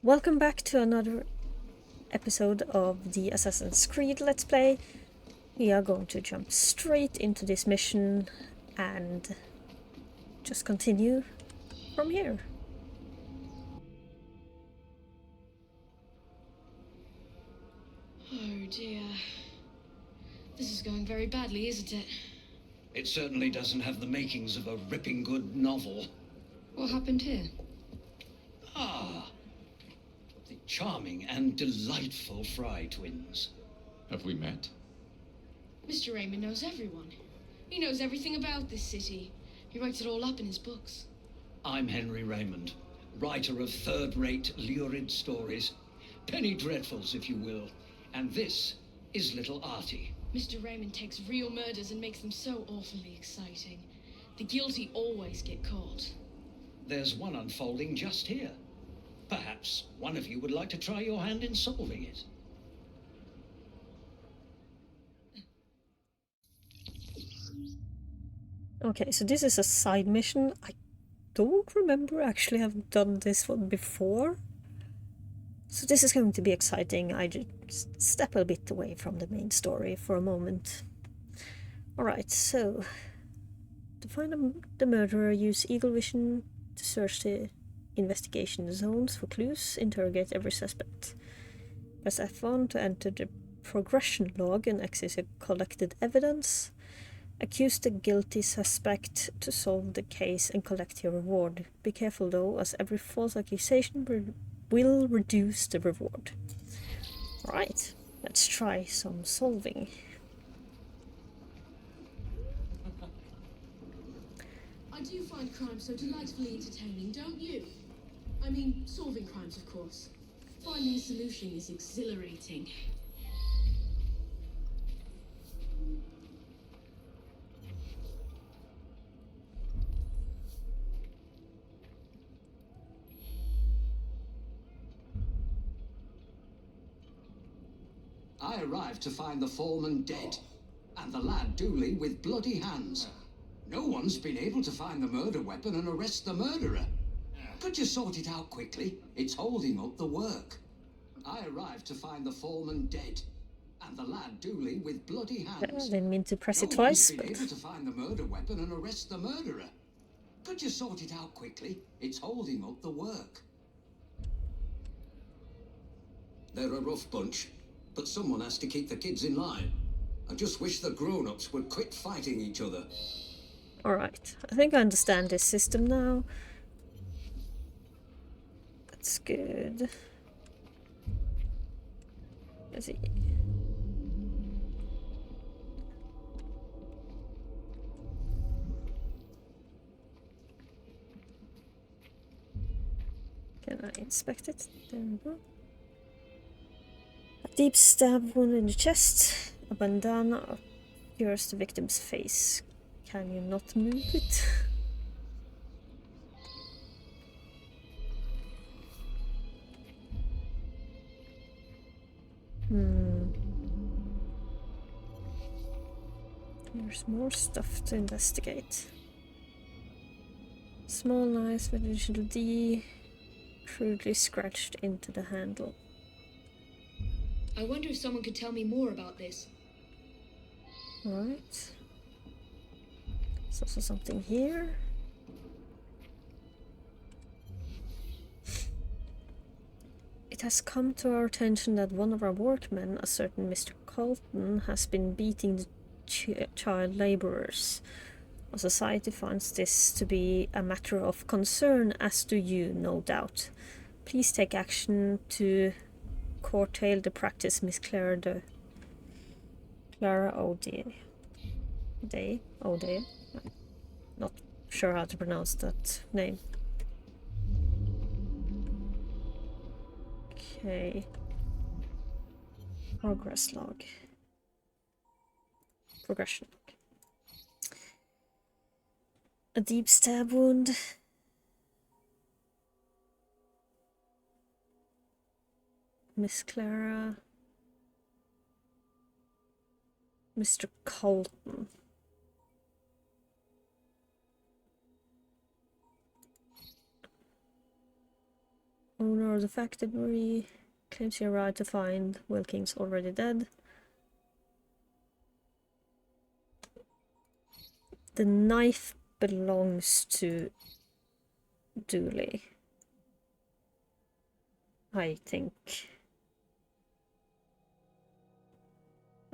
Welcome back to another episode of the Assassin's Creed Let's Play. We are going to jump straight into this mission and just continue from here. Oh dear. This is going very badly, isn't it? It certainly doesn't have the makings of a ripping good novel. What happened here? Ah, the charming and delightful Fry twins. Have we met? Mr. Raymond knows everyone. He knows everything about this city. He writes it all up in his books. I'm Henry Raymond, writer of third-rate, lurid stories. Penny dreadfuls, if you will. And this is Little Artie. Mr. Raymond takes real murders and makes them so awfully exciting. The guilty always get caught. There's one unfolding just here. Perhaps one of you would like to try your hand in solving it. Okay, so this is a side mission. I don't remember actually having done this one before. So this is going to be exciting. I just step a bit away from the main story for a moment. Alright, so to find the murderer, use Eagle Vision to search the investigation zones for clues, interrogate every suspect. Press F1 to enter the progression log and access collected evidence. Accuse the guilty suspect to solve the case and collect your reward. Be careful though, as every false accusation will reduce the reward. Alright, let's try some solving. I do find crime so delightfully entertaining, don't you? I mean, solving crimes, of course. Finding a solution is exhilarating. I arrived to find the foreman dead, and the lad Dooley with bloody hands. No one's been able to find the murder weapon and arrest the murderer. Could you sort it out quickly? It's holding up the work. I arrived to find the foreman dead, and the lad Dooley with bloody hands. I didn't mean to press it No twice, one's been but... able to find the murder weapon and arrest the murderer. Could you sort it out quickly? It's holding up the work. They're a rough bunch, but someone has to keep the kids in line. I just wish the grown-ups would quit fighting each other. Alright, I think I understand this system now. That's good. Let's see. Can I inspect it? There we go. A deep stab wound in the chest. A bandana obscures the victim's face. Can you not move it? There's more stuff to investigate. Small knife with initial D crudely scratched into the handle. I wonder if someone could tell me more about this. Alright. There's also something here. It has come to our attention that one of our workmen, a certain Mr. Colton, has been beating the child laborers. Our society finds this to be a matter of concern, as do you, no doubt. Please take action to curtail the practice, Miss Clara O'Day. O'Day? Not sure how to pronounce that name. Okay. Progress log. Progression log. A deep stab wound. Miss Clara. Mr. Colton. Owner of the factory claims he arrived to find Wilkins already dead. The knife belongs to Dooley, I think.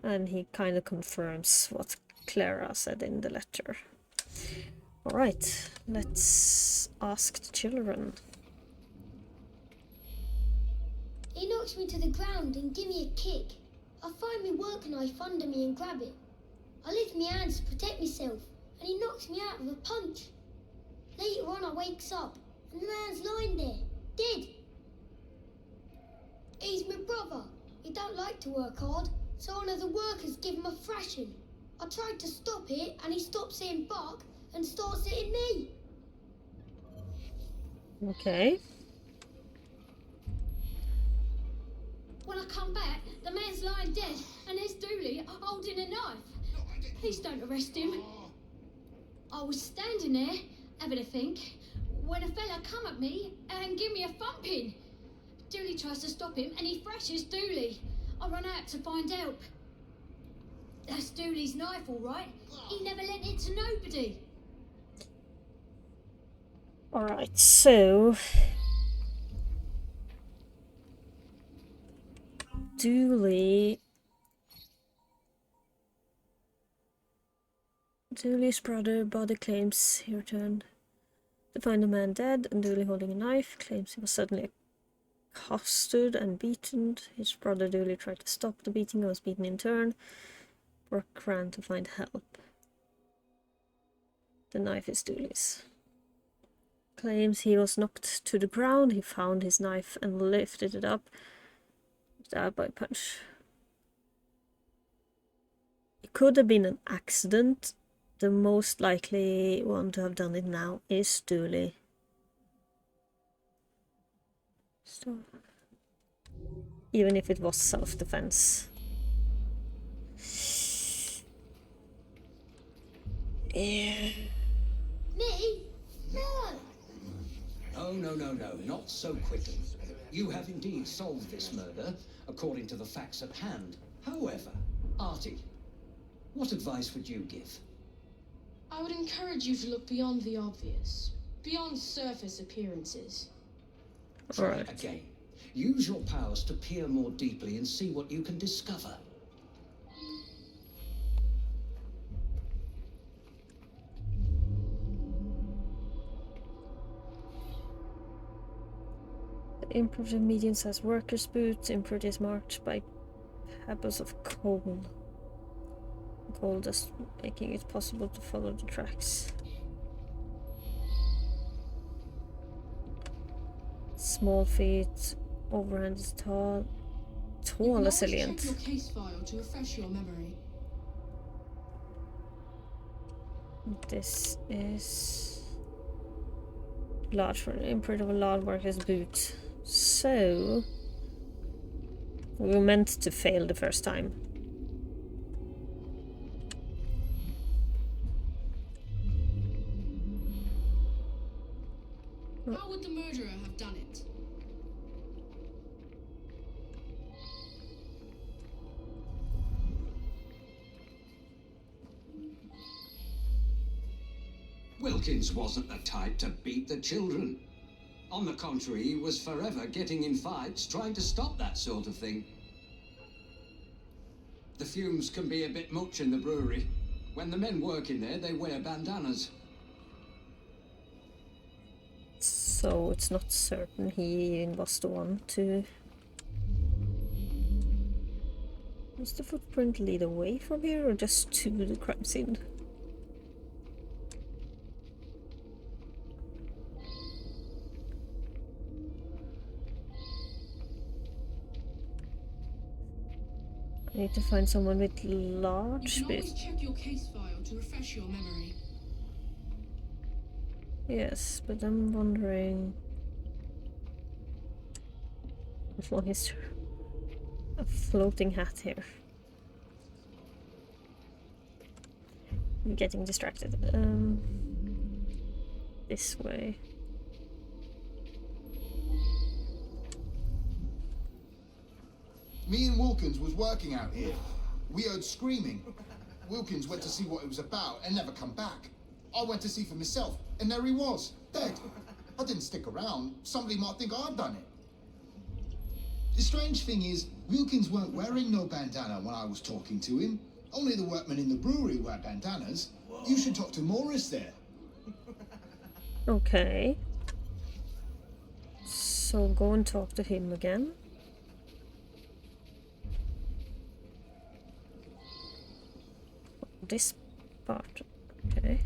And he kind of confirms what Clara said in the letter. Alright, let's ask the children. He knocks me to the ground and give me a kick. I find my work knife under me and grab it. I lift my hands to protect myself and he knocks me out with a punch. Later on I wakes up and the man's lying there, dead. He's my brother. He don't like to work hard, so one of the workers give him a thrashing. I tried to stop it and he stops saying bark and starts hitting me. Okay. When I come back, the man's lying dead and there's Dooley holding a knife. Please don't arrest him. I was standing there, having a think, when a fella come at me and give me a thumping. Dooley tries to stop him and he thrashes Dooley. I run out to find help. That's Dooley's knife, all right. He never lent it to nobody. Alright, so... Dooley's brother body claims he returned to find the man dead and Dooley holding a knife, claims he was suddenly accosted and beaten. His brother Dooley tried to stop the beating and was beaten in turn. Brooke ran to find help. The knife is Dooley's. Claims he was knocked to the ground, he found his knife and lifted it up. Stabbed by a punch. It could have been an accident. The most likely one to have done it now is Dooley. So, even if it was self-defense. Yeah. Me? No! Oh, no, not so quickly. You have indeed solved this murder, according to the facts at hand. However, Artie, what advice would you give? I would encourage you to look beyond the obvious, beyond surface appearances. Try again. Use your powers to peer more deeply and see what you can discover. Improved medians has workers' boots. Improved is marked by pebbles of coal. Coal dust making it possible to follow the tracks. Small feet, overhand is tall. Tall, resilient. Check your case file to refresh your memory. This is large for an imprint of a large worker's boot. So we were meant to fail the first time. How would the murderer have done it? Wilkins wasn't the type to beat the children. On the contrary, he was forever getting in fights, trying to stop that sort of thing. The fumes can be a bit much in the brewery. When the men work in there, they wear bandanas. So it's not certain he was the one to... Does the footprint lead away from here or just to the crime scene? I need to find someone with large You can always boots. check your case file to refresh your memory. Yes, but I'm wondering as long as a floating hat here. I'm getting distracted. This way. Me and Wilkins was working out here. We heard screaming. Wilkins went to see what it was about and never come back. I went to see for myself, and there he was, dead. I didn't stick around. Somebody might think I'd done it. The strange thing is, Wilkins weren't wearing no bandana when I was talking to him. Only the workmen in the brewery wear bandanas. You should talk to Morris there. Okay. So go and talk to him again. This part. Okay.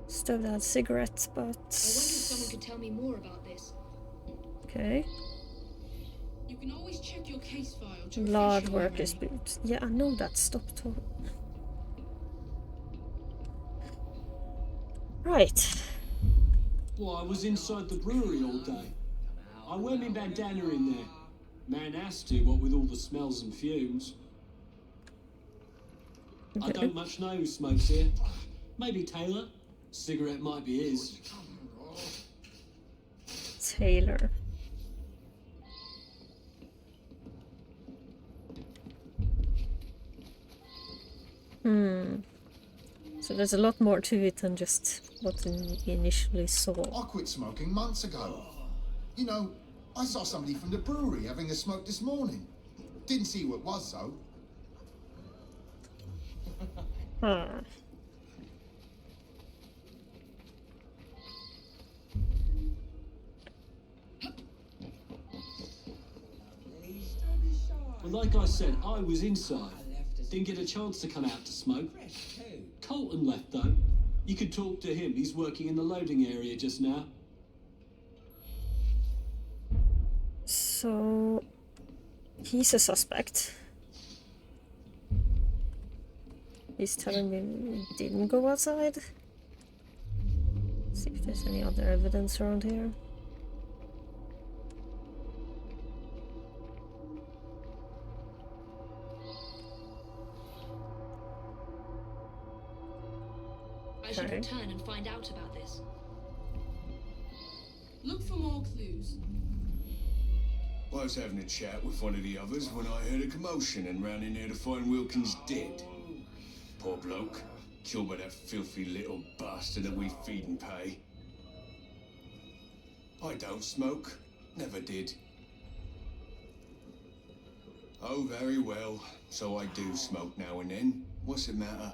Still had cigarettes, but... I wonder if someone could tell me more about this. Okay. You can always check your case file to Large refresh your workers' memory. boots. Yeah, I know that. Stop talking. Right. Well, I was inside the brewery all day. I wear my bandana in there. Man has to, what with all the smells and fumes. I Okay. don't much know who smokes here. Maybe Taylor. Cigarette might be his. Taylor. So there's a lot more to it than just what we initially saw. I quit smoking months ago. You know, I saw somebody from the brewery having a smoke this morning. Didn't see who it was, though. Huh. Well, like I said, I was inside. Didn't get a chance to come out to smoke. Colton left, though. You could talk to him. He's working in the loading area just now. So he's a suspect. He's telling me he didn't go outside. See if there's any other evidence around here. I should Okay. return and find out about this. Look for more clues. I was having a chat with one of the others when I heard a commotion and ran in there to find Wilkins dead. Poor bloke, killed by that filthy little bastard that we feed and pay. I don't smoke, never did. Oh, very well, so I do smoke now and then. What's the matter?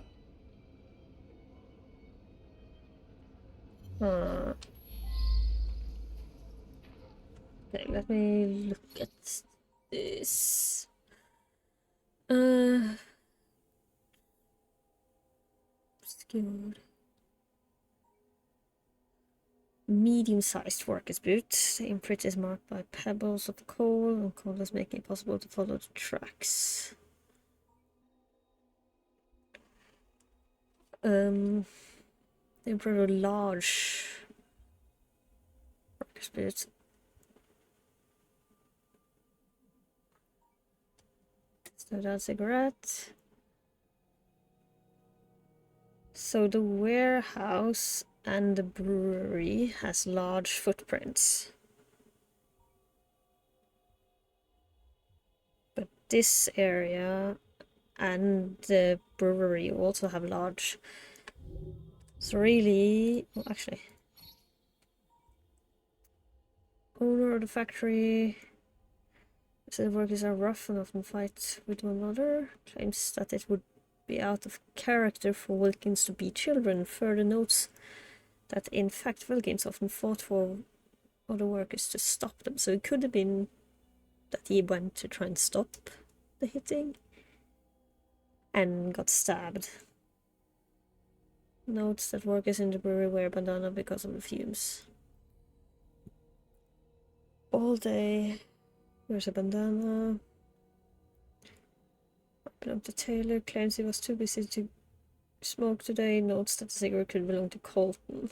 Okay, let me look at this. Skilled. Medium-sized worker's boot. The imprint is marked by pebbles of coal, and coal is making it possible to follow the tracks. They're pretty large worker's boots. So that's a cigarette. So the warehouse and the brewery has large footprints. But this area and the brewery also have large. So really, well, actually, owner of the factory said the workers are rough and often fight with one another. Claims that it would be out of character for Wilkins to beat children. Further notes that in fact Wilkins often fought for other workers to stop them. So it could have been that he went to try and stop the hitting and got stabbed. Notes that workers in the brewery wear bandana because of the fumes. All day. There's a bandana. Belonged to Taylor. Claims he was too busy to smoke today. Notes that the cigarette could belong to Colton.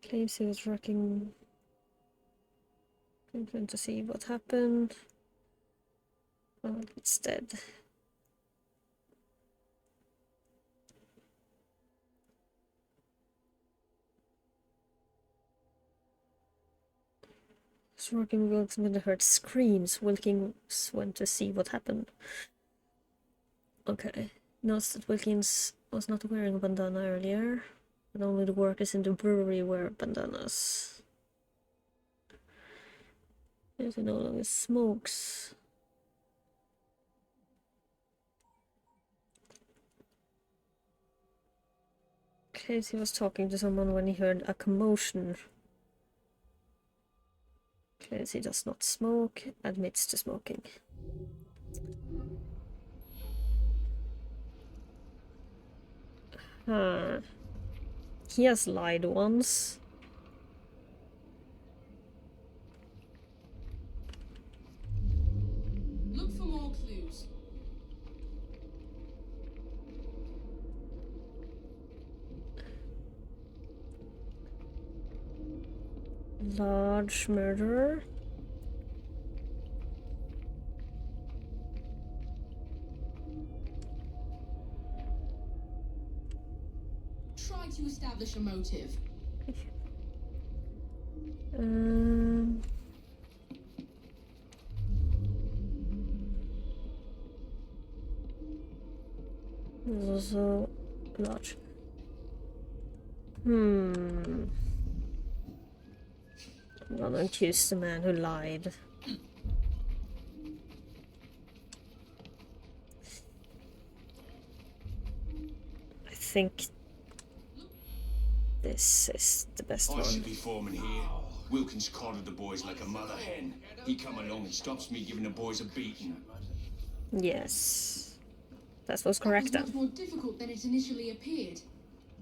Claims he was working to see what happened. Well, it's dead. was working with Wilkins when they heard screams. Wilkins went to see what happened. Okay. Noticed that Wilkins was not wearing a bandana earlier, but only the workers in the brewery wear bandanas. Yes, he no longer smokes. Casey was talking to someone when he heard a commotion. Casey does not smoke, admits to smoking. He has lied once. Look for more clues. Large murderer. Try to establish a motive. There's also large. I'm gonna accuse the man who lied. I think this is the best I one. should be foreman here. Wilkins coddled the boys like a mother hen. He come along and stops me giving the boys a beating. Yes. That was correct That was then. much more difficult than it initially appeared.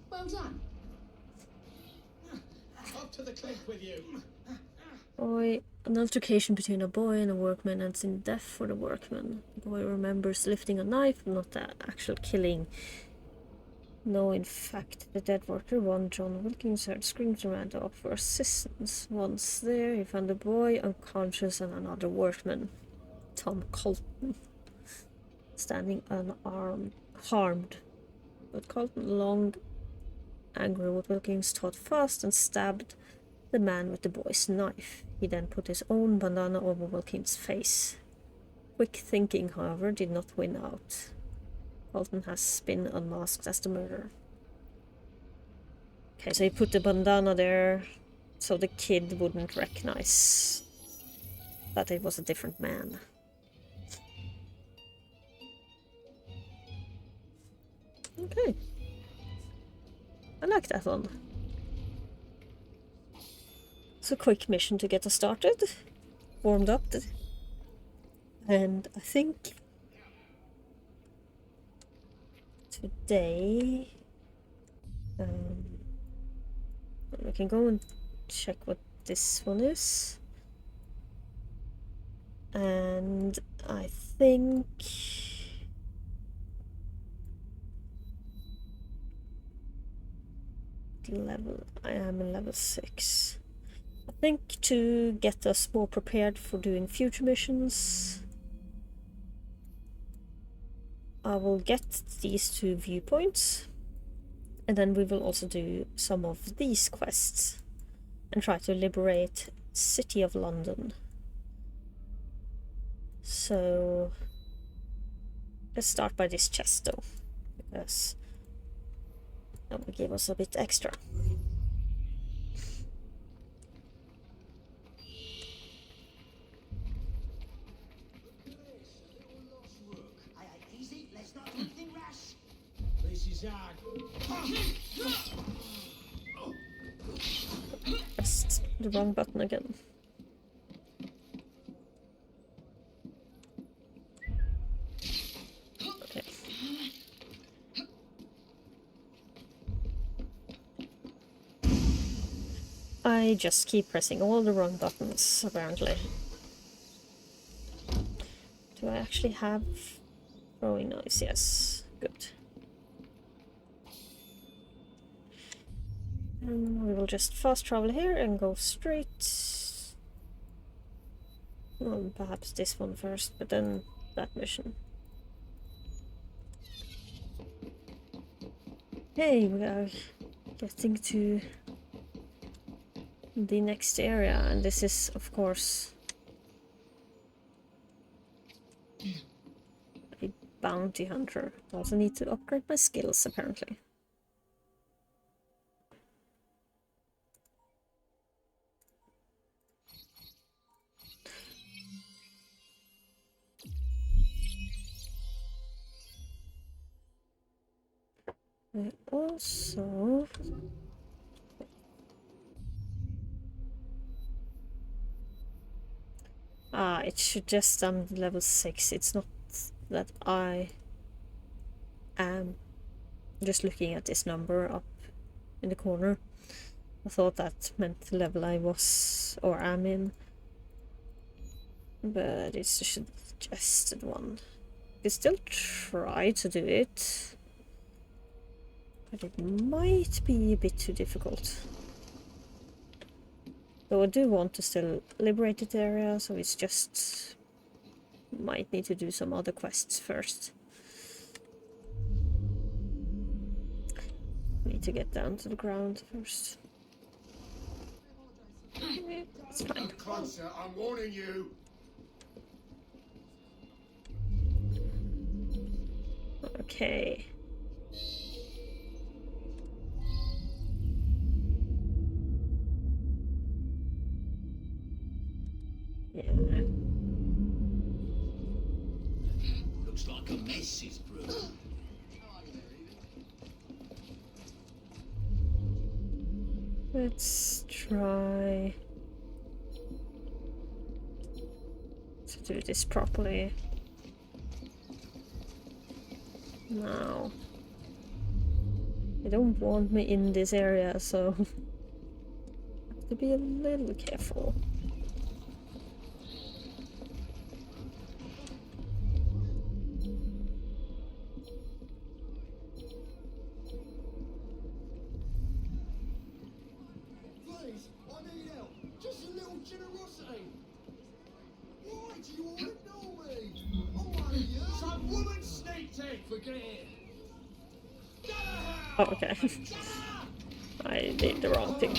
Well done. Up to the cliff with you. Boy, an altercation between a boy and a workman ends in death for the workman. The boy remembers lifting a knife, not the actual killing. No, in fact, the dead worker, one John Wilkins, heard screams and ran off for assistance. Once there, he found the boy unconscious and another workman, Tom Colton, standing unarmed, harmed. But Colton, long angry with Wilkins, thought fast and stabbed the man with the boy's knife. He then put his own bandana over Wilkins' face. Quick thinking, however, did not win out. Colton has been unmasked as the murderer. Okay, so he put the bandana there so the kid wouldn't recognize that it was a different man. Okay. I like that one. It's a quick mission to get us started, warmed up, and I think today we can go and check what this one is, and I think I am in level 6. I think to get us more prepared for doing future missions, I will get these 2 viewpoints, and then we will also do some of these quests and try to liberate City of London. So let's start by this chest though, because that will give us a bit extra. Pressed the wrong button again. Okay. I just keep pressing all the wrong buttons, apparently. Do I actually have throwing noise? Yes. Good. And we will just fast travel here and go straight. Well, perhaps this one first, but then that mission. Hey, we are getting to the next area, and this is of course a bounty hunter. Also need to upgrade my skills apparently. I also it should just level 6. It's not that I am just looking at this number up in the corner. I thought that meant the level I was or am in, but it's the suggested one. You can still try to do it, but it might be a bit too difficult. Though I do want to still liberate the area, so it's just might need to do some other quests first. Need to get down to the ground first. It's fine. Closer, I'm warning you. Okay. Yeah. Looks like a mess is brewing. Let's try to do this properly. Now, they don't want me in this area, so I have to be a little careful. Please, I need help. Just a little generosity. Why do you want to know me? I'm one of you. Some woman sneaked in. Forget it. Oh, okay. I did the wrong thing.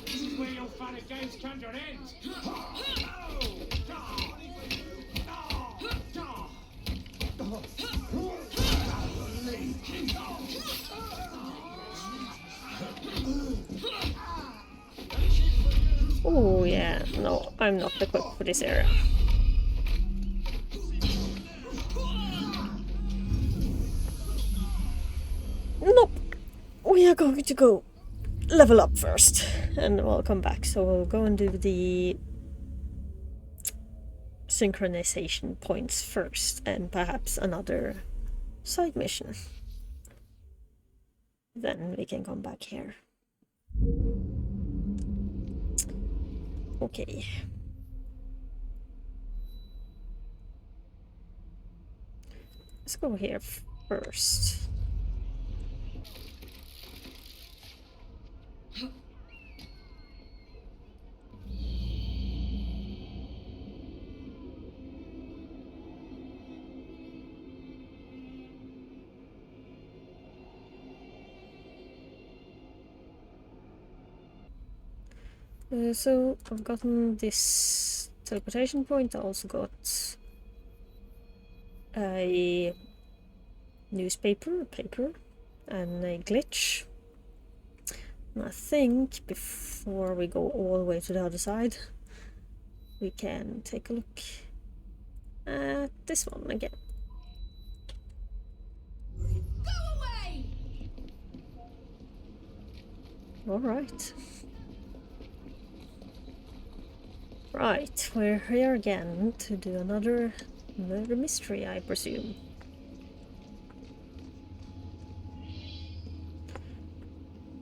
This is where your fun and games come to an end. Oh yeah, no, I'm not equipped for this area. Nope. We are going to go level up first, and we'll come back. So we'll go and do the synchronization points first, and perhaps another side mission. Then we can come back here. Okay. Let's go here first. So I've gotten this teleportation point. I also got a paper, and a glitch. And I think before we go all the way to the other side, we can take a look at this one again. Go away! All right. Right, we're here again to do another murder mystery, I presume.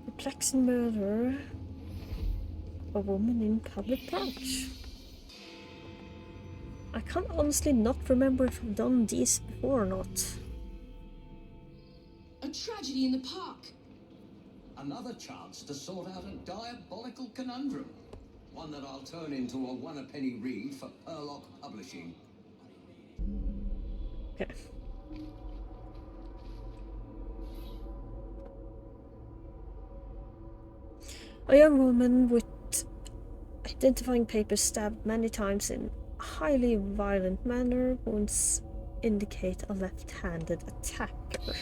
Perplexing murder of a woman in public park. I can't honestly not remember if I've done these before or not. A tragedy in the park. Another chance to sort out a diabolical conundrum. One that I'll turn into a one-a-penny read for Perlock Publishing. Okay. A young woman with identifying papers stabbed many times in a highly violent manner. Wounds indicate a left-handed attacker.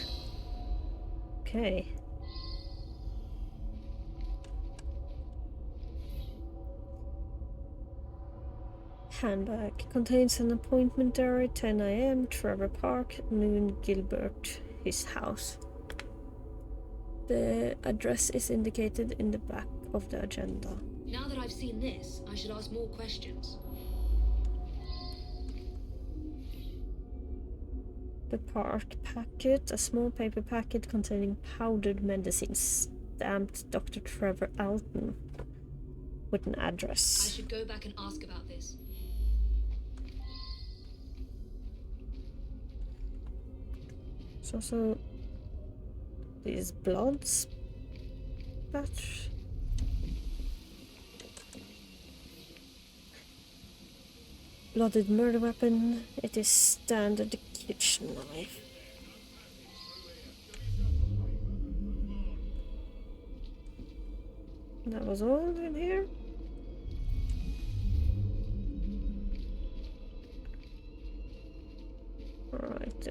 Okay. Handbag contains an appointment diary, 10 a.m. Trevor Park, noon Gilbert, his house. The address is indicated in the back of the agenda. Now that I've seen this, I should ask more questions. The park packet, a small paper packet containing powdered medicines, stamped Dr. Trevor Alton, with an address. I should go back and ask about this. There's also these bloods batch. Blooded murder weapon. It is standard kitchen knife. That was all in here. Alright.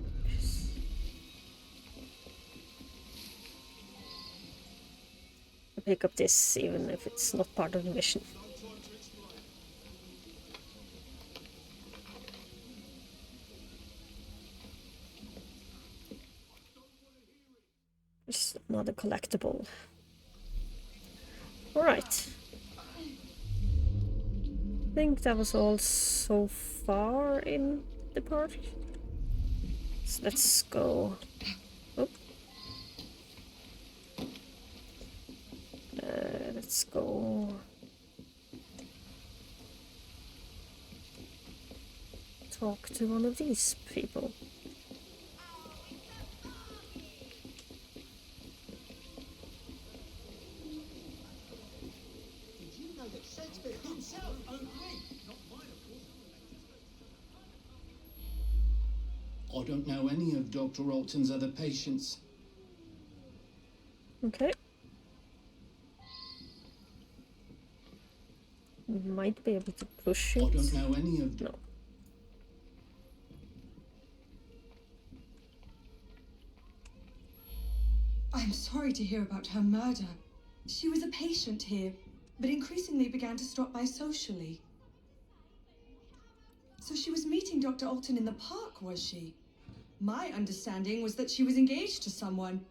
I'll pick up this even if it's not part of the mission. It's not a collectible. Alright. I think that was all so far in the park. So let's go. Oh. Let's go. Talk to one of these people. I don't know any of Dr. Alton's other patients. Okay. Might be able to push it. I don't know any of them. No. I'm sorry to hear about her murder. She was a patient here, but increasingly began to stop by socially. So she was meeting Dr. Alton in the park, was she? My understanding was that she was engaged to someone.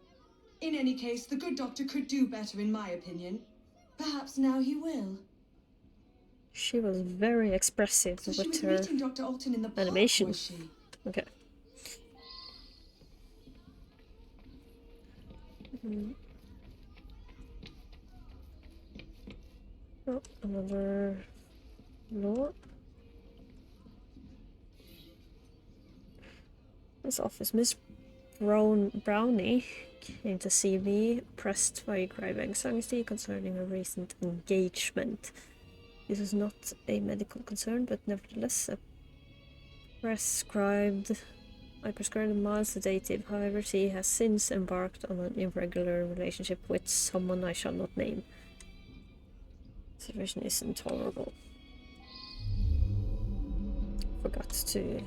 In any case, the good doctor could do better, in my opinion. Perhaps now he will. She was very expressive So with she was her meeting Dr. Alton in the park, animation. was she? Okay. Oh, another door. This office, Miss Brownie came to see me, pressed by grave anxiety concerning her recent engagement. This is not a medical concern, but nevertheless I prescribed a mild sedative. However, she has since embarked on an irregular relationship with someone I shall not name. The situation is intolerable. Forgot to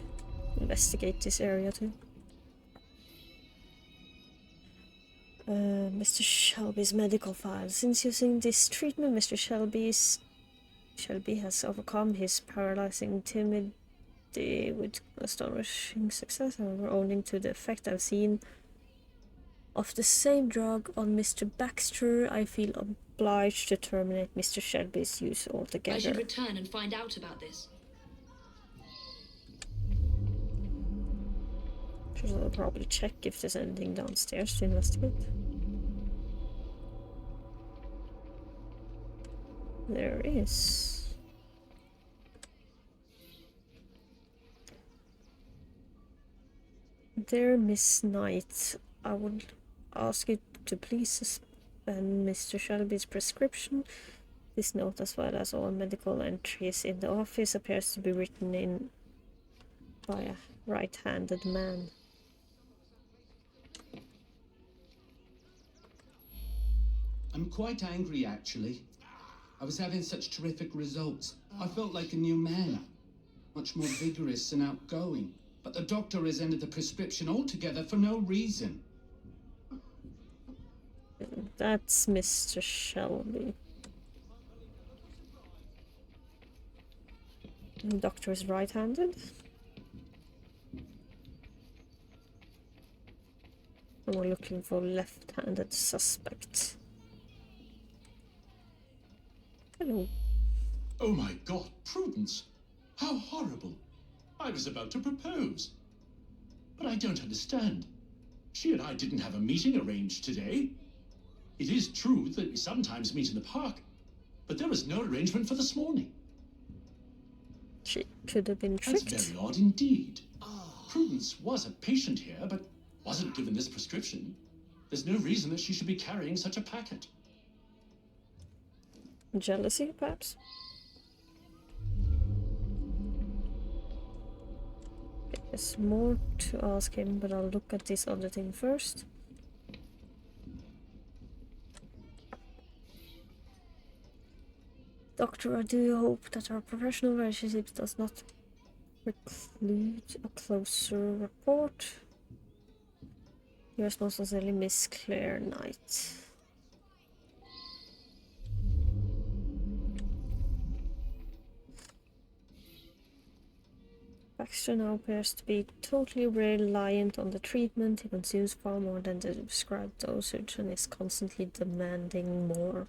investigate this area too. Mr. Shelby's medical file. Since using this treatment, Mr. Shelby has overcome his paralyzing timidity with astonishing success. However, owing to the effect I've seen of the same drug on Mr. Baxter, I feel obliged to terminate Mr. Shelby's use altogether. I should return and find out about this. I'll probably check if there's anything downstairs to investigate. There is. Dear Miss Knight, I would ask you to please suspend Mr. Shelby's prescription. This note, as well as all medical entries in the office, appears to be written in by a right-handed man. I'm quite angry, actually. I was having such terrific results. I felt like a new man. Much more vigorous and outgoing. But the doctor has ended the prescription altogether for no reason. That's Mr. Shelby. The doctor is right-handed. And we're looking for left-handed suspect. Hello. Oh my God, Prudence! How horrible! I was about to propose. But I don't understand. She and I didn't have a meeting arranged today. It is true that we sometimes meet in the park, but there was no arrangement for this morning. She could have been tricked. That's very odd indeed. Prudence was a patient here, but wasn't given this prescription. There's no reason that she should be carrying such a packet. Jealousy, perhaps? There's more to ask him, but I'll look at this other thing first. Doctor, I do hope that our professional relationship does not preclude a closer report. Yours most sincerely, Miss Claire Knight. Baxter now appears to be totally reliant on the treatment. He consumes far more than the prescribed dosage and is constantly demanding more.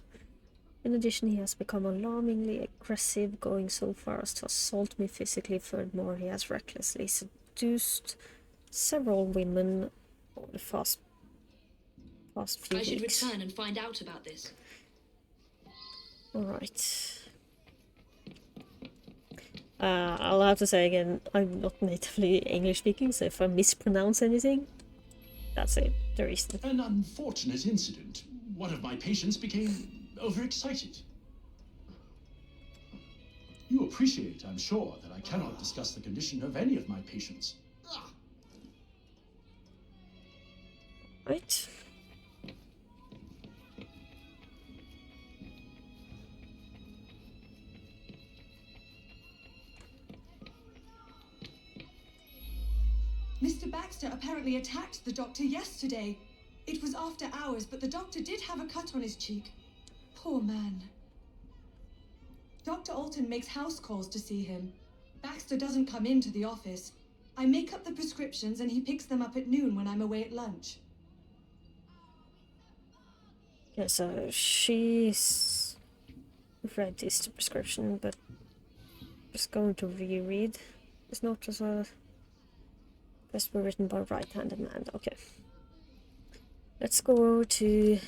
In addition, he has become alarmingly aggressive, going so far as to assault me physically. Furthermore, he has recklessly seduced several women over the past few I should weeks. return and find out about this. Alright. I'll have to say again, I'm not natively English speaking, so if I mispronounce anything, that's it, the reason. An unfortunate incident. One of my patients became overexcited. You appreciate, I'm sure, that I cannot discuss the condition of any of my patients. Right. Mr. Baxter apparently attacked the doctor yesterday. It was after hours, but the doctor did have a cut on his cheek. Poor man. Dr. Alton makes house calls to see him. Baxter doesn't come into the office. I make up the prescriptions and he picks them up at noon when I'm away at lunch. Yeah, so she's read this prescription, but just going to reread. It's not as well. Best were written by a right-handed man. Okay. Let's go over to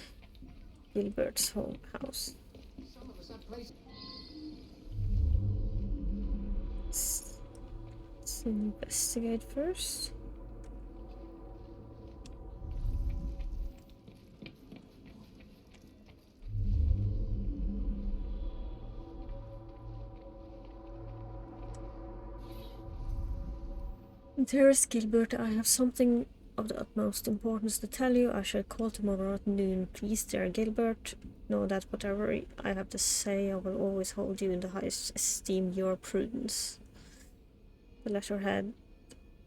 Gilbert's home house. Let's investigate first. Dearest Gilbert, I have something of the utmost importance to tell you. I shall call tomorrow at noon. Please, dear Gilbert, know that whatever I have to say, I will always hold you in the highest esteem. Your Prudence. The letterhead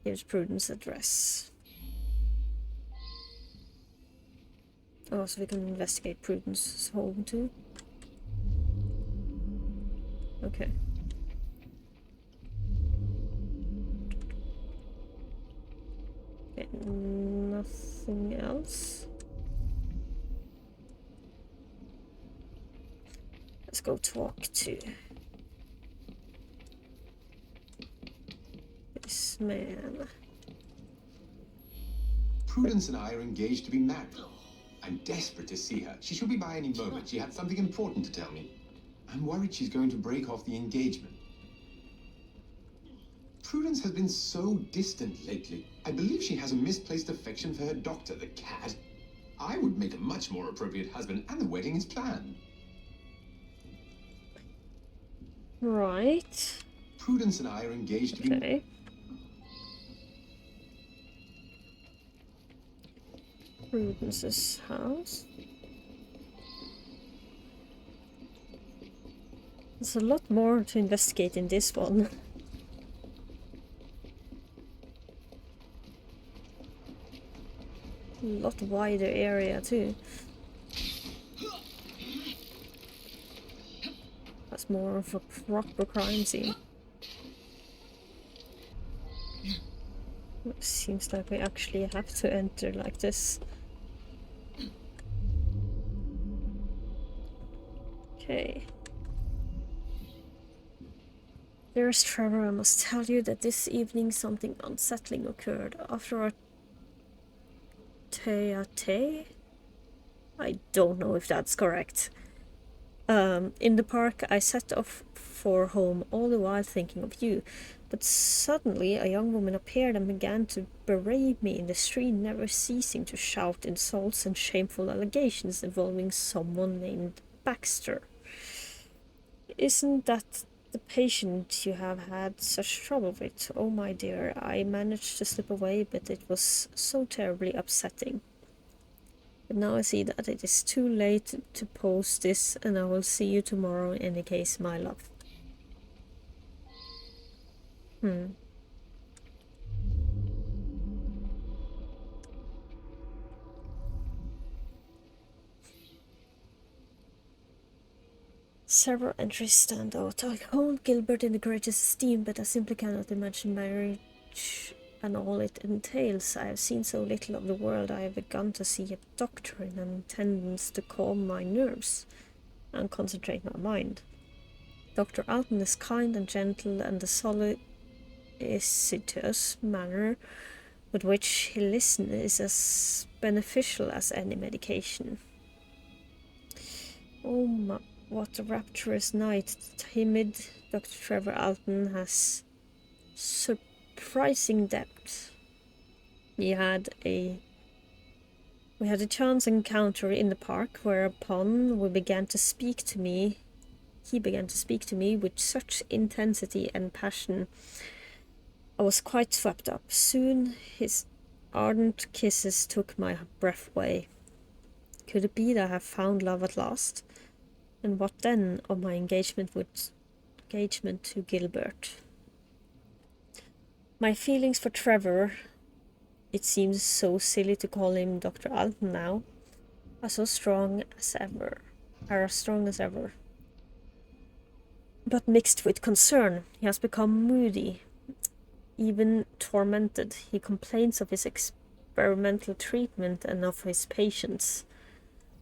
gives Prudence address. Oh, so we can investigate Prudence's home too. Okay. Okay, nothing else. Let's go talk to this man. Prudence and I are engaged to be married. I'm desperate to see her. She should be by any moment. She had something important to tell me. I'm worried she's going to break off the engagement. Prudence has been so distant lately. I believe she has a misplaced affection for her doctor, the cad. I would make a much more appropriate husband, and the wedding is planned. Right. Prudence and I are engaged to be... Okay. Prudence's house. There's a lot more to investigate in this one. A lot wider area too. That's more of a proper crime scene. It seems like we actually have to enter like this. Okay. Dearest Trevor, I must tell you that this evening something unsettling occurred. After our tete? I don't know if that's correct. In the park, I set off for home, all the while thinking of you. But suddenly a young woman appeared and began to berate me in the street, never ceasing to shout insults and shameful allegations involving someone named Baxter. Isn't that the patient you have had such trouble with? Oh my dear, I managed to slip away, but it was so terribly upsetting. But now I see that it is too late to post this, and I will see you tomorrow in any case, my love. Several entries stand out. I hold Gilbert in the greatest esteem, but I simply cannot imagine marriage and all it entails. I have seen so little of the world. I have begun to see a doctrine and attendance to calm my nerves and concentrate my mind. Dr. Alton is kind and gentle, and the solicitous manner with which he listens is as beneficial as any medication. Oh my, what a rapturous night. Timid Dr. Trevor Alton has surprising depth. We had a chance encounter in the park, whereupon he began to speak to me with such intensity and passion. I was quite swept up. Soon his ardent kisses took my breath away. Could it be that I have found love at last? And what then of my engagement to Gilbert? My feelings for Trevor, it seems so silly to call him Dr. Alton now, are as strong as ever. But mixed with concern. He has become moody, even tormented. He complains of his experimental treatment and of his patients.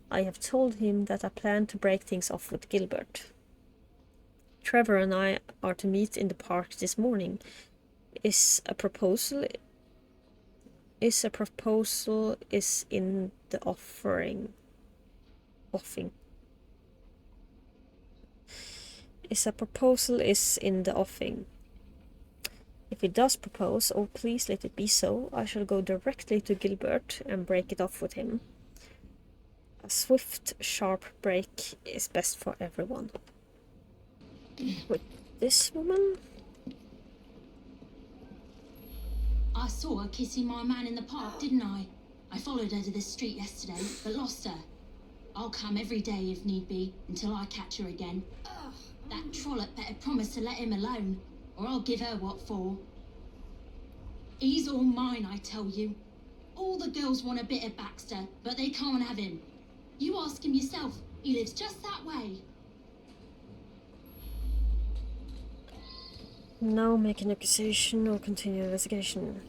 I have told him that I plan to break things off with Gilbert. Trevor and I are to meet in the park this morning. Is a proposal in the offing. If he does propose, oh please let it be so, I shall go directly to Gilbert and break it off with him. A swift, sharp break is best for everyone. With this woman? I saw her kissing my man in the park, didn't I? I followed her to the street yesterday, but lost her. I'll come every day if need be, until I catch her again. That trollop better promise to let him alone, or I'll give her what for. He's all mine, I tell you. All the girls want a bit of Baxter, but they can't have him. You ask him yourself, he lives just that way. Now make an accusation or continue investigation.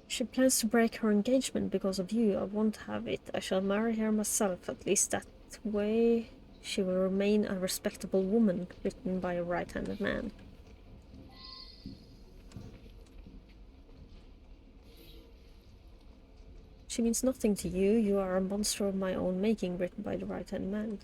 She plans to break her engagement because of you. I won't have it. I shall marry her myself. At least that way she will remain a respectable woman, written by a right-handed man. She means nothing to you. You are a monster of my own making, written by the right-hand man.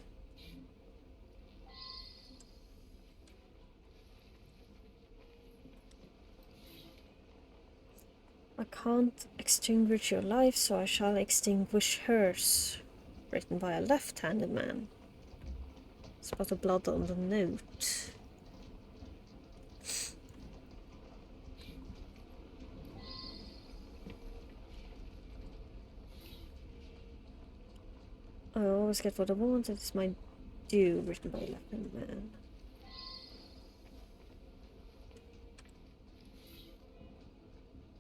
I can't extinguish your life, so I shall extinguish hers, written by a left-handed man. Spot of blood on the note. I always get what I want. It's my due, written by Latin man.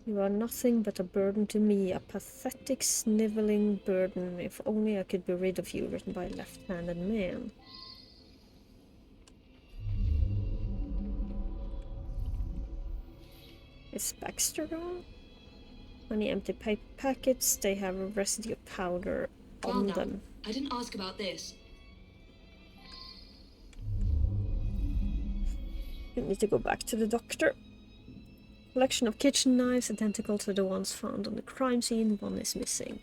You are nothing but a burden to me, a pathetic, sniveling burden. If only I could be rid of you, written by a left-handed man. Is Baxter gone? Many empty paper packets, they have a residue of powder on them. I didn't ask about this. You need to go back to the doctor. Collection of kitchen knives identical to the ones found on the crime scene. One is missing.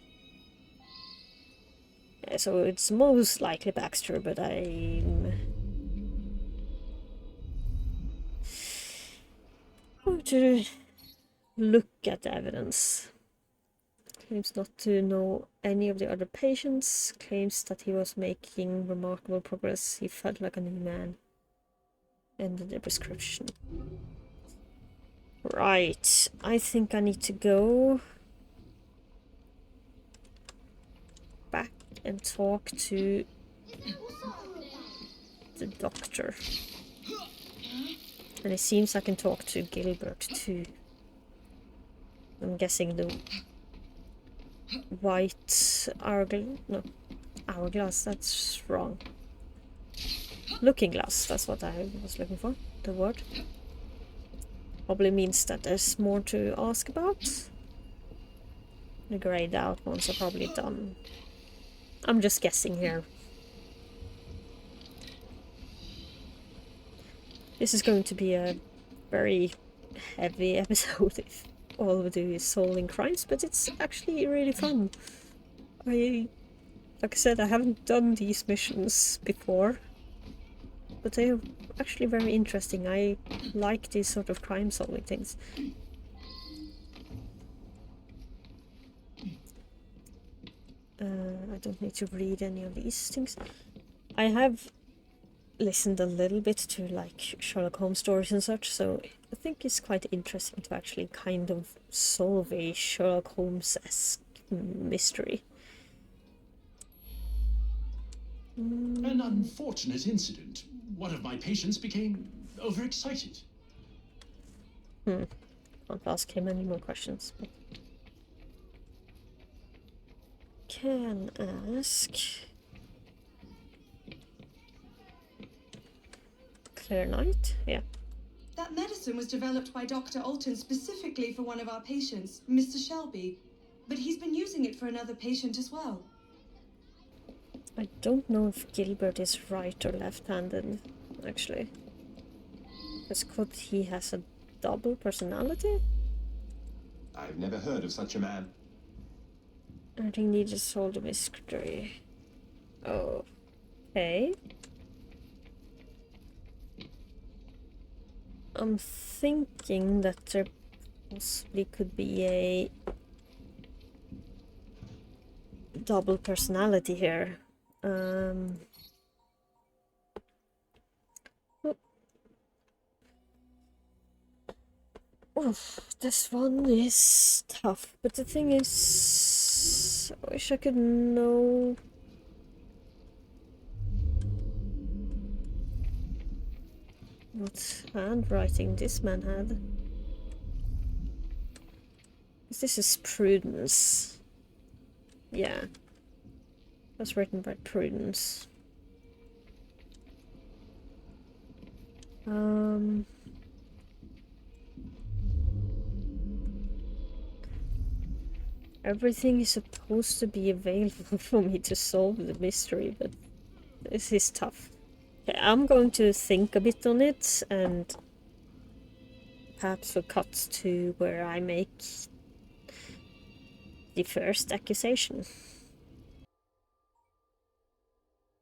Yeah, so it's most likely Baxter, but I'm going to look at the evidence. Claims not to know any of the other patients. Claims that he was making remarkable progress. He felt like a new man. Ended the prescription. Right, I think I need to go back and talk to the doctor. And it seems I can talk to Gilbert too. I'm guessing the white hourglass, that's wrong. Looking glass, that's what I was looking for, the word. Probably means that there's more to ask about. The grayed out ones are probably done. I'm just guessing here. This is going to be a very heavy episode if all we do is solving crimes, but it's actually really fun. Like I said, I haven't done these missions before, but they are actually very interesting. I like these sort of crime solving things. I don't need to read any of these things. I have listened a little bit to like Sherlock Holmes stories and such, so I think it's quite interesting to actually kind of solve a Sherlock Holmes-esque mystery. An unfortunate incident. One of my patients became overexcited. Can't ask him any more questions. But can ask Clear Night? Yeah. That medicine was developed by Dr. Alton specifically for one of our patients, Mr. Shelby. But he's been using it for another patient as well. I don't know if Gilbert is right or left-handed, actually. Because could he has a double personality? I've never heard of such a man. Everything needs to solve the mystery. Okay. I'm thinking that there possibly could be a double personality here. This one is tough, but the thing is, I wish I could know. What handwriting this man had. This is Prudence. Yeah. That's written by Prudence. Everything is supposed to be available for me to solve the mystery, but this is tough. Okay, I'm going to think a bit on it, and perhaps we'll cut to where I make the first accusation.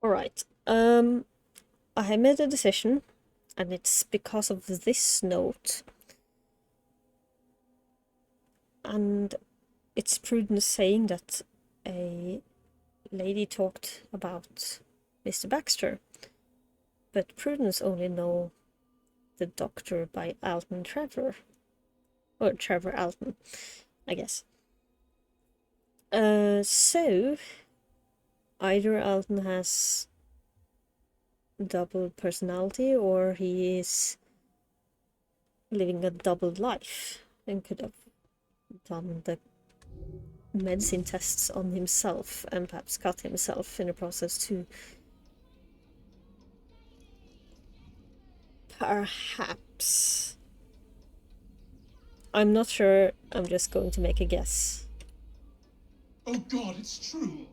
Alright, I have made a decision, and it's because of this note. And it's Prudence saying that a lady talked about Mr. Baxter, but Prudence only know the doctor by Alton Trevor, or Trevor Alton, I guess. So either Alton has double personality or he is living a double life and could have done the medicine tests on himself and perhaps cut himself in the process too. Perhaps. I'm not sure. I'm just going to make a guess. Oh God, it's true.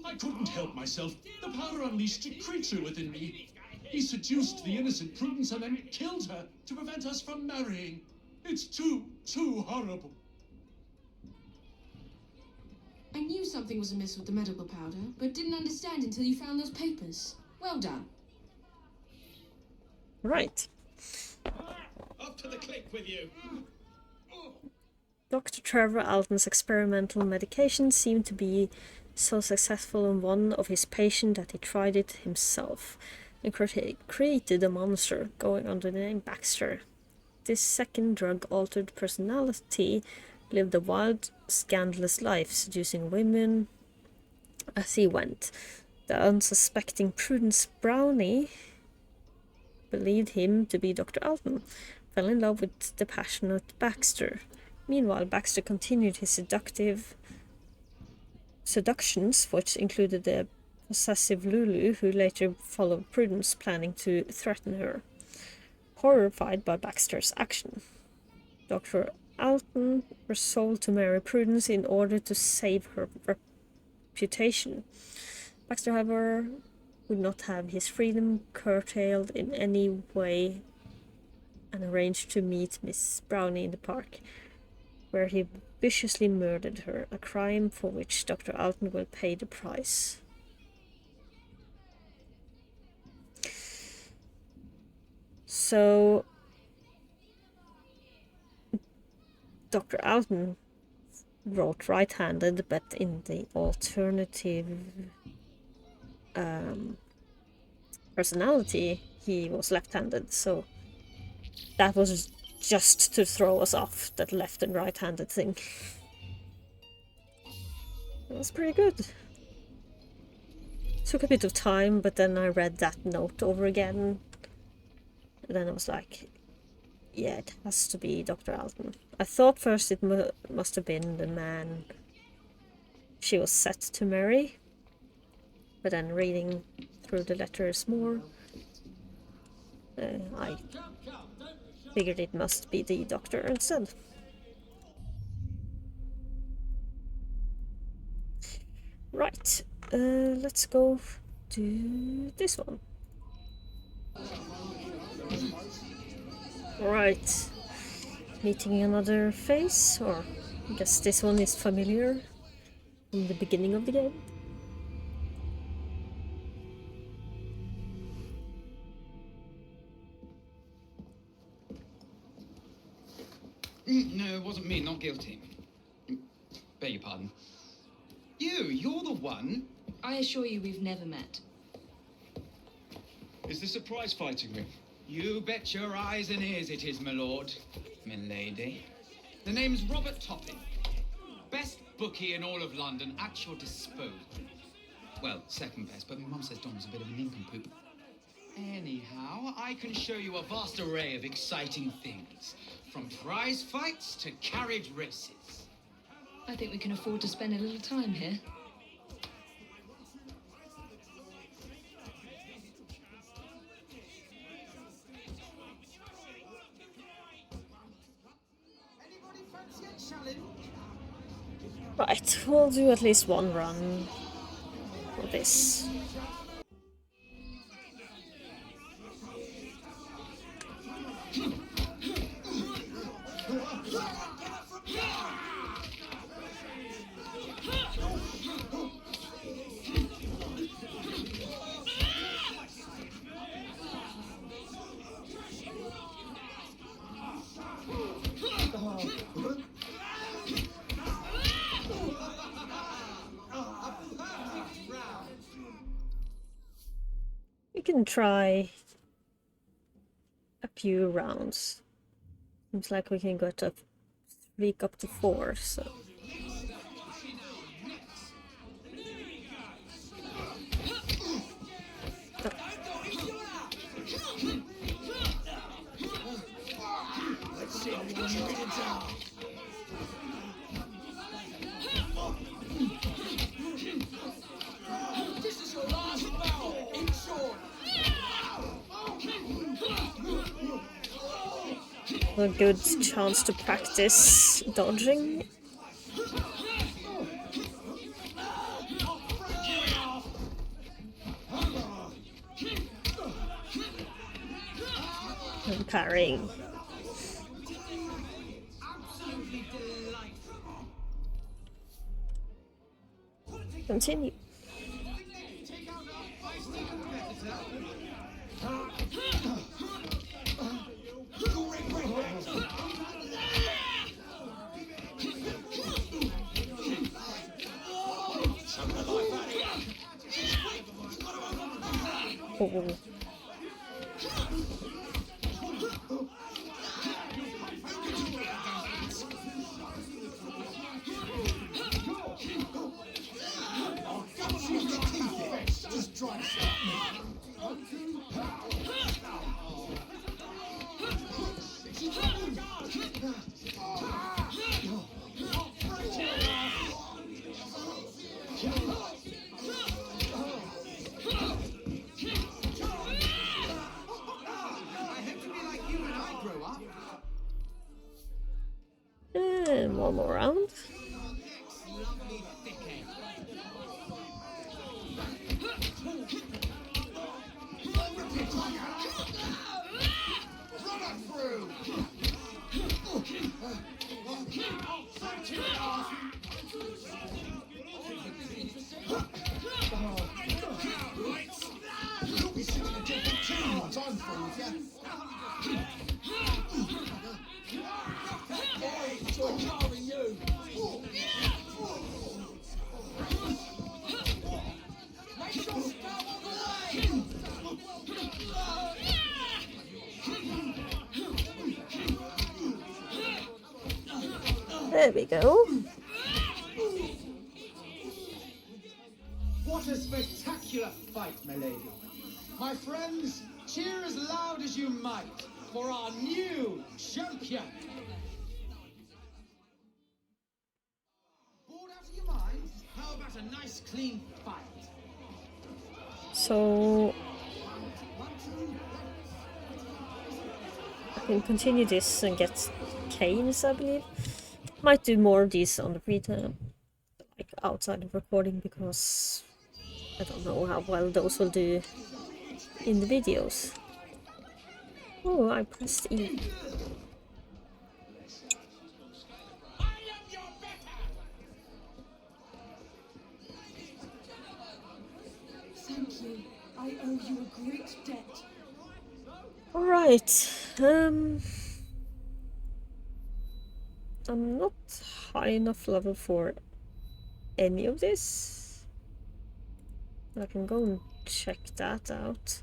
I couldn't help myself. The powder unleashed a creature within me. He seduced the innocent Prudence and then killed her to prevent us from marrying. It's too horrible. I knew something was amiss with the medical powder, but didn't understand until you found those papers. Well done. Right. Up to the click with you. Dr. Trevor Alton's experimental medication seemed to be so successful on one of his patients that he tried it himself and created a monster going under the name Baxter. This second drug-altered personality lived a wild, scandalous life, seducing women as he went. The unsuspecting Prudence Brownie believed him to be Dr. Alton, fell in love with the passionate Baxter. Meanwhile, Baxter continued his seductions, which included the possessive Lulu, who later followed Prudence, planning to threaten her. Horrified by Baxter's action, Dr. Alton resolved to marry Prudence in order to save her reputation. Baxter, however, would not have his freedom curtailed in any way and arranged to meet Miss Brownie in the park, where he viciously murdered her, a crime for which Dr. Alton will pay the price. So, Dr. Alton wrote right-handed, but in the alternative personality, he was left-handed, so that was just to throw us off, that left and right-handed thing. It was pretty good. Took a bit of time, but then I read that note over again, and then I was like, yeah, it has to be Dr. Alton. I thought first it must have been the man she was set to marry, but then reading through the letters more, I figured it must be the doctor instead. Right, let's go to this one. Right, meeting another face, or I guess this one is familiar from the beginning of the game. No, it wasn't me, not guilty. Beg your pardon. You're the one. I assure you we've never met. Is this a prize fighting ring? You bet your eyes and ears it is, my lord. Milady. The name's Robert Toppin. Best bookie in all of London at your disposal. Well, second best, but my mum says Dom's a bit of a nincompoop. Anyhow, I can show you a vast array of exciting things. From prize fights to carriage races. I think we can afford to spend a little time here. Right, we'll do at least one run for this. We can try a few rounds. Seems like we can go to week up to 4, so. A good chance to practice dodging. And parrying. Continue. Oh. Just try to stop me. And one more round. There we go. What a spectacular fight, my lady. My friends, cheer as loud as you might for our new champion. Bored out of your mind? How about a nice clean fight? So I can continue this and get canes, I believe. Might do more of these on the free time, like outside of recording, because I don't know how well those will do in the videos. Oh, I pressed E. Thank you. I owe you a great debt. Alright, I'm not high enough level for any of this. I can go and check that out.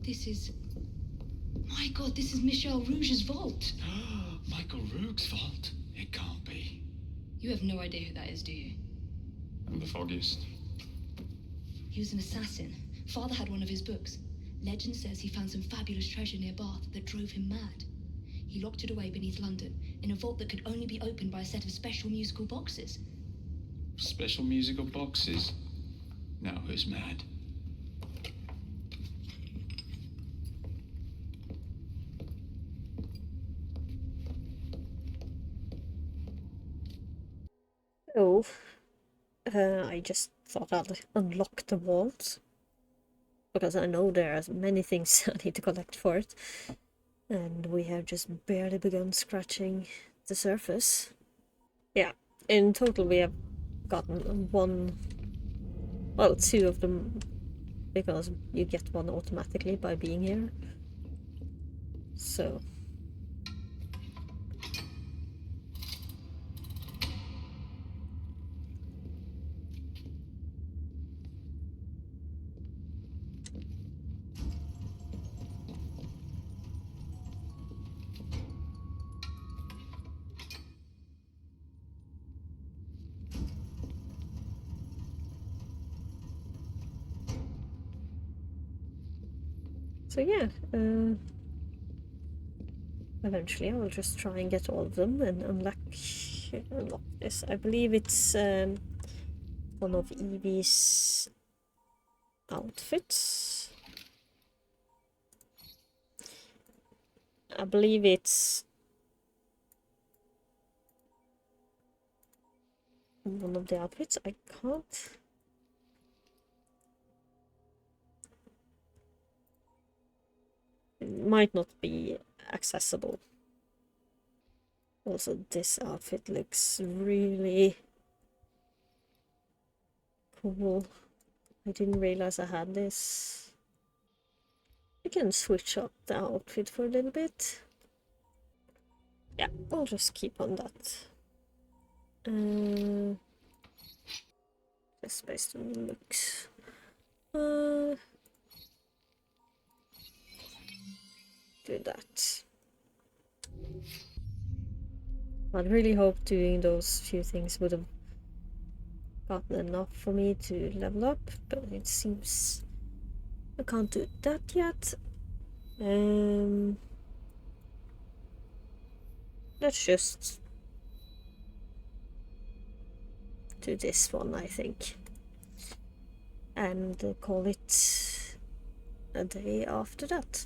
This is... My god, this is Michel Rouge's vault. Michael Rourke's vault? It can't be. You have no idea who that is, do you? I'm the foggiest. He was an assassin. Father had one of his books. Legend says he found some fabulous treasure near Bath that drove him mad. He locked it away beneath London, in a vault that could only be opened by a set of special musical boxes. Special musical boxes? Now who's mad? Oh, I just thought I'd unlock the vault, because I know there are many things I need to collect for it, and we have just barely begun scratching the surface. Yeah, in total we have gotten two of them, because you get one automatically by being here. So yeah, eventually I will just try and get all of them and unlock this. I believe it's one of Evie's outfits. I believe it's one of the outfits. I can't. It might not be accessible. Also, this outfit looks really cool. I didn't realize I had this. I can switch up the outfit for a little bit. Yeah, I'll just keep on that. Just based on looks. Do that. I'd really hope doing those few things would have gotten enough for me to level up, but it seems I can't do that yet. Let's just do this one, I think, and call it a day after that.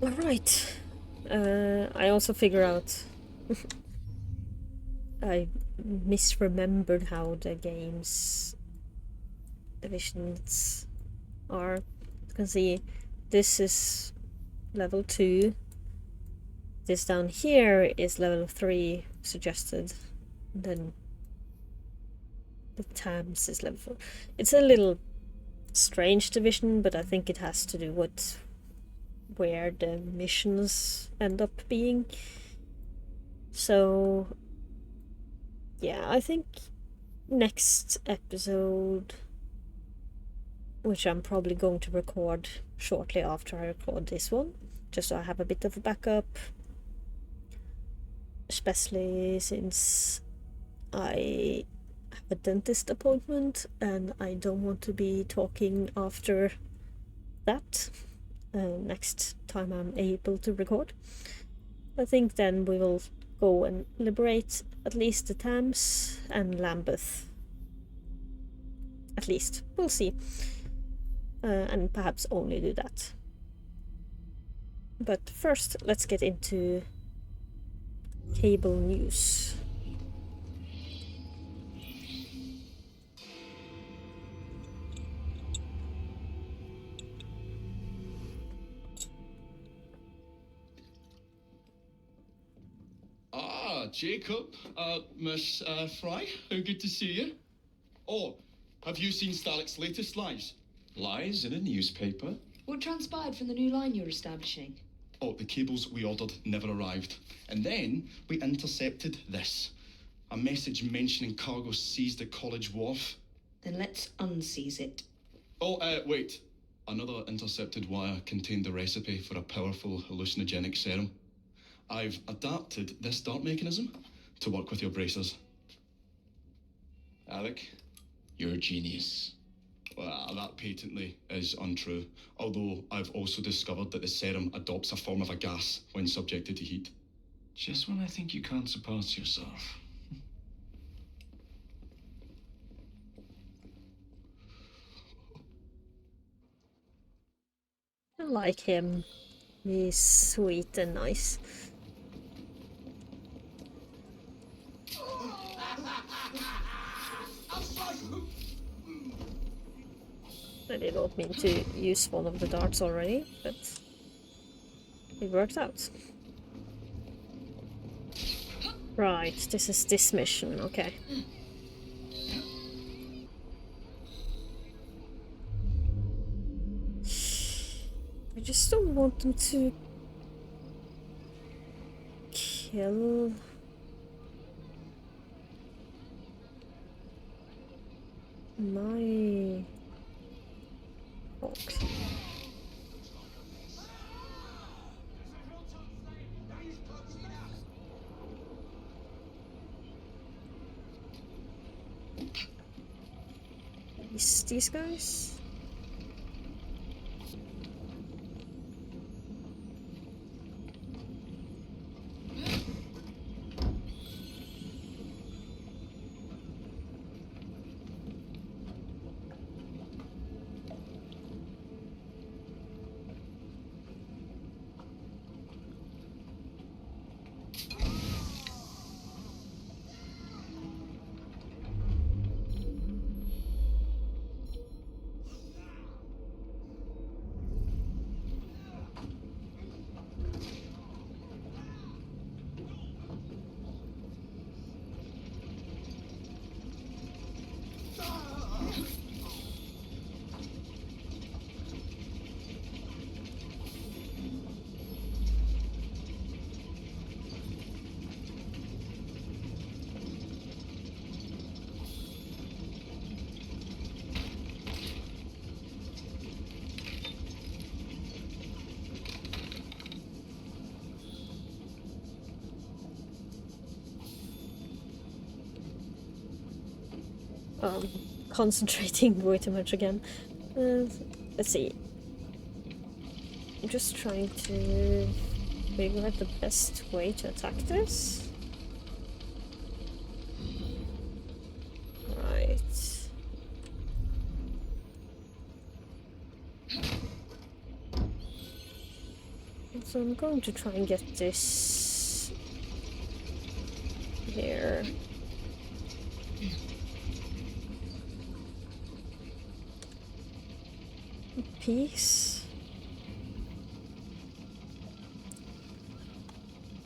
Alright, I also figure out I misremembered how the game's divisions are. You can see this is level 2. This down here is level 3 suggested. Then the tabs is level 4. It's a little strange division, but I think it has to do with where the missions end up being. So yeah, I think next episode, which I'm probably going to record shortly after I record this one, just so I have a bit of a backup, especially since I have a dentist appointment and I don't want to be talking after that next time I'm able to record. I think then we will go and liberate at least the Thames and Lambeth. At least. We'll see. And perhaps only do that. But first, let's get into cable news. Ah, Jacob, Miss Fry, how good to see you. Oh, have you seen Stalik's latest lies? Lies in a newspaper? What transpired from the new line you're establishing? Oh, the cables we ordered never arrived. And then we intercepted this. A message mentioning cargo seized at College Wharf. Then let's unseize it. Oh, wait. Another intercepted wire contained the recipe for a powerful hallucinogenic serum. I've adapted this dart mechanism to work with your bracers. Alec, you're a genius. Well, that patently is untrue, although I've also discovered that the serum adopts a form of a gas when subjected to heat. Just when I think you can't surpass yourself. I like him. He's sweet and nice. I did not mean to use one of the darts already, but it worked out. Right, this is this mission, okay. I just don't want them to kill my fox. These guys? Concentrating way too much again. Let's see. I'm just trying to figure out the best way to attack this. Right. So I'm going to try and get this here. Piece.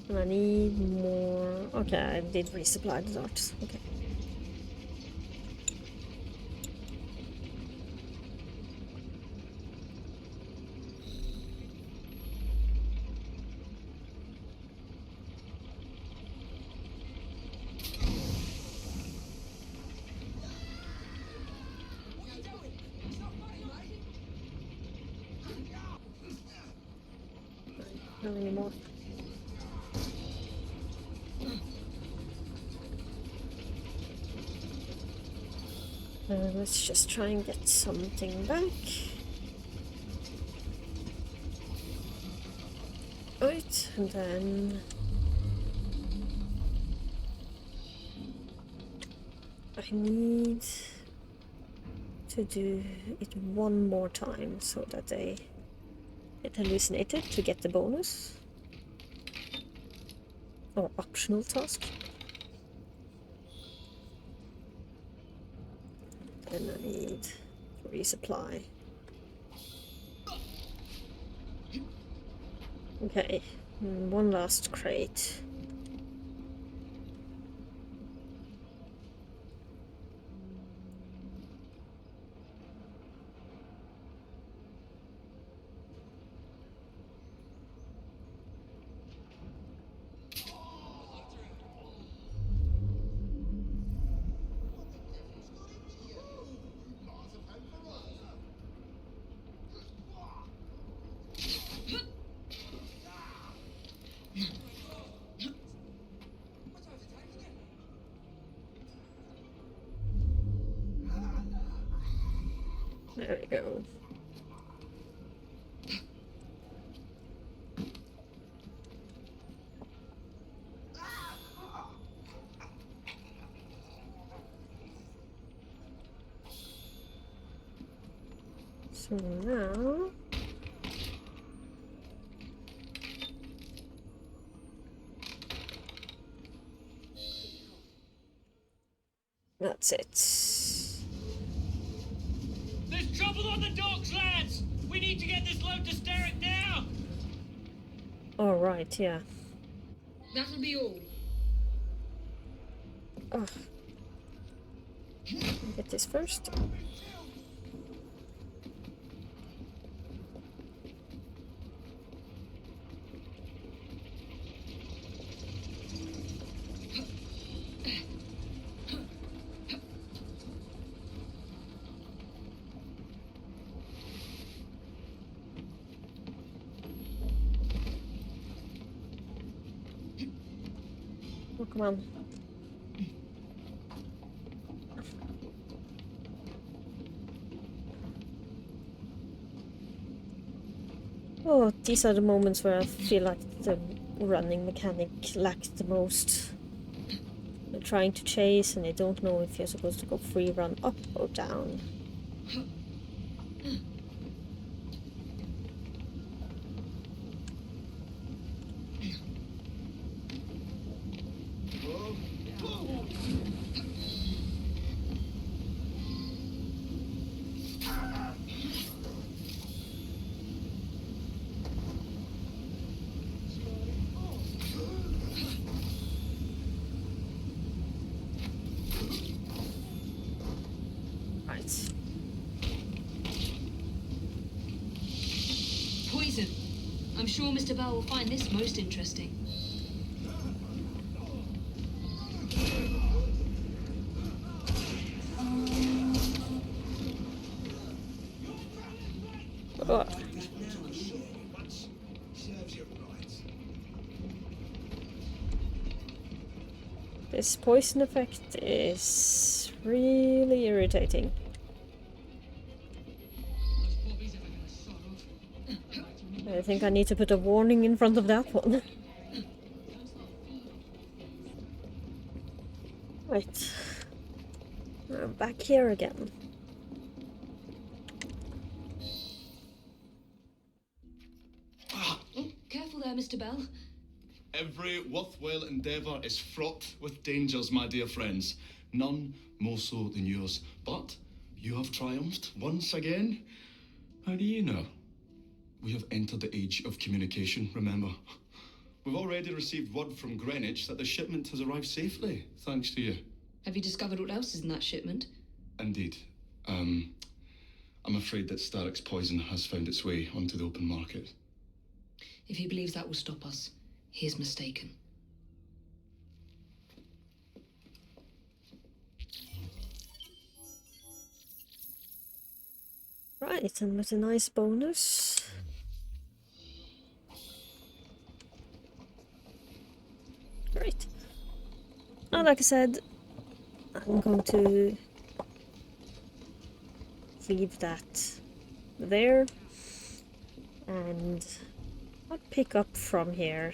And I need more. Okay, I did resupply the darts. Okay. Not anymore. Let's just try and get something back. Right, and then I need to do it one more time so that they get hallucinated to get the bonus. Or optional task. Then I need to resupply. Okay, one last crate. There we go. So now that's it. There's trouble on the docks, lads! We need to get this load to Steric now! All right, yeah. That'll be all. Oh. Get this first. Oh, come on. Oh, these are the moments where I feel like the running mechanic lacked the most. They're trying to chase and they don't know if you're supposed to go free run up or down. sure Mr. Bell will find this most interesting. Oh. This poison effect is really irritating. I think I need to put a warning in front of that one. Right. I'm back here again. Careful there, Mr. Bell. Every worthwhile endeavour is fraught with dangers, my dear friends. None more so than yours. But you have triumphed once again. How do you know? We have entered the age of communication, remember? We've already received word from Greenwich that the shipment has arrived safely, thanks to you. Have you discovered what else is in that shipment? Indeed. I'm afraid that Starrick's poison has found its way onto the open market. If he believes that will stop us, he is mistaken. Right, and with a nice bonus. Great. Now, like I said, I'm going to leave that there, and I'll pick up from here.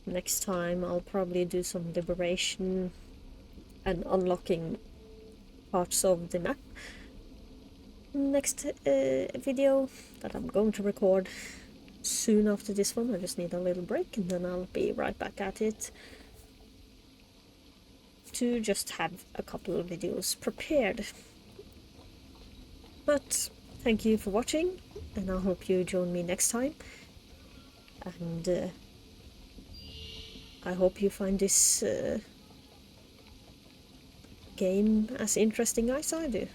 Next time I'll probably do some liberation and unlocking parts of the map. Next video that I'm going to record soon after this one. I just need a little break and then I'll be right back at it to just have a couple of videos prepared. But thank you for watching, and I hope you join me next time, and I hope you find this game as interesting as I do.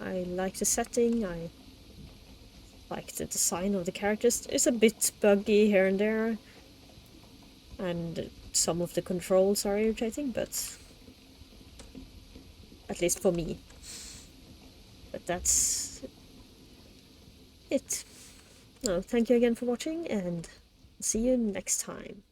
I like the setting, I like the design of the characters. It's a bit buggy here and there, and some of the controls are irritating, but at least for me. But that's it. No, thank you again for watching, and see you next time.